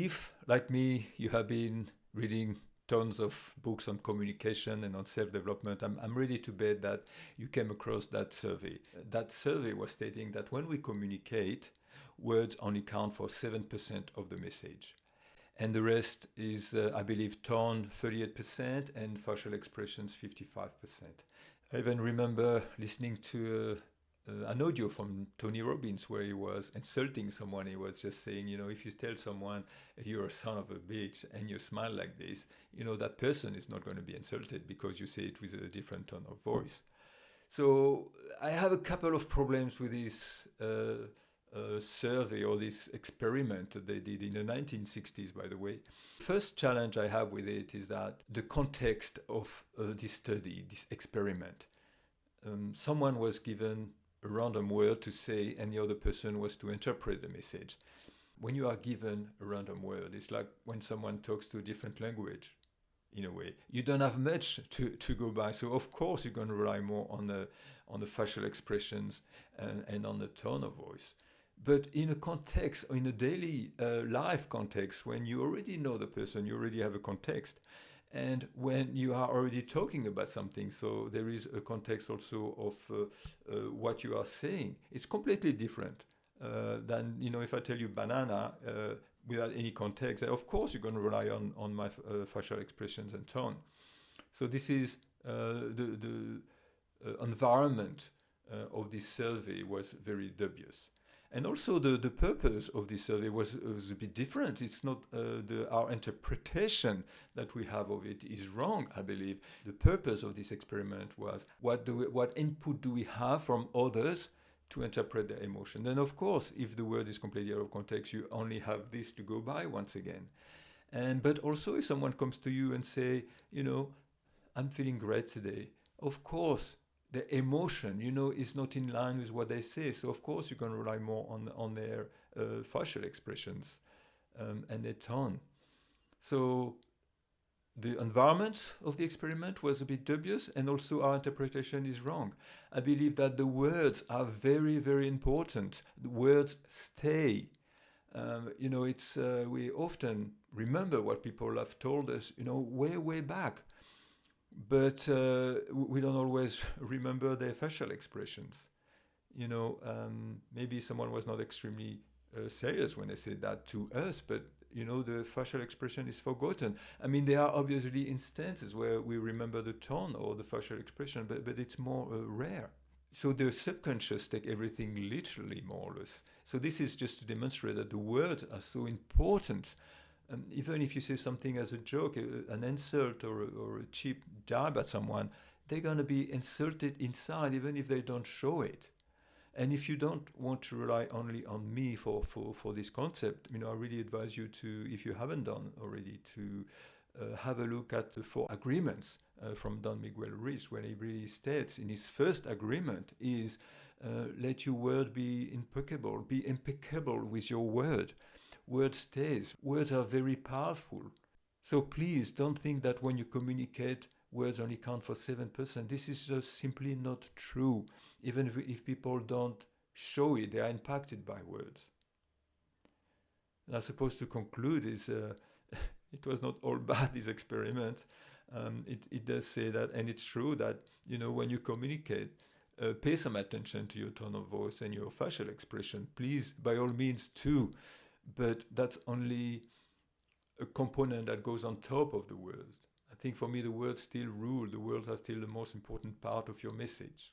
If, like me, you have been reading tons of books on communication and on self-development, I'm ready to bet that you came across that survey. That survey was stating that when we communicate, words only count for 7% of the message. And the rest is, I believe, tone 38% and facial expressions 55%. I even remember listening to an audio from Tony Robbins where he was insulting someone. He was just saying, if you tell someone you're a son of a bitch and you smile like this, that person is not going to be insulted because you say it with a different tone of voice. So I have a couple of problems with this survey or this experiment that they did in the 1960s, by the way. First challenge I have with it is that the context of this study, this experiment, someone was given a random word to say and the other person was to interpret the message. When you are given a random word, it's like when someone talks to a different language. In a way, you don't have much to go by, so of course you're going to rely more on the facial expressions and on the tone of voice. But in a context, in a daily life context, when you already know the person, you already have a context, and when you are already talking about something, so there is a context also of what you are saying. It's completely different than if I tell you banana. Without any context, of course you're going to rely on my facial expressions and tone. So this is the environment of this survey was very dubious. And also the purpose of this survey was a bit different. It's not our interpretation that we have of it is wrong, I believe. The purpose of this experiment was what input do we have from others to interpret their emotion. Then, of course, if the word is completely out of context, you only have this to go by once again. But also, if someone comes to you and say, I'm feeling great today, of course, the emotion, is not in line with what they say. So, of course, you're going to rely more on their facial expressions and their tone. So, the environment of the experiment was a bit dubious, and also our interpretation is wrong. I believe that the words are very, very important. The words stay. We often remember what people have told us, way, way back. But we don't always remember their facial expressions. Maybe someone was not extremely serious when they said that to us, but the facial expression is forgotten. I mean, there are obviously instances where we remember the tone or the facial expression, but it's more rare. So the subconscious take everything literally, more or less. So this is just to demonstrate that the words are so important. Even if you say something as a joke, an insult or a cheap jab at someone, they're going to be insulted inside, even if they don't show it. And if you don't want to rely only on me for this concept, I really advise you to, if you haven't done already, to have a look at the 4 agreements from Don Miguel Ruiz, where he really states in his first agreement is, let your word be impeccable with your word. Word stays. Words are very powerful. So please don't think that when you communicate, words only count for 7%. This is just simply not true. Even if people don't show it, they are impacted by words. And I suppose to conclude is, it was not all bad, this experiment. It does say that, and it's true that, when you communicate, pay some attention to your tone of voice and your facial expression. Please, by all means, too. But that's only a component that goes on top of the words. I think for me, the words still rule. The words are still the most important part of your message.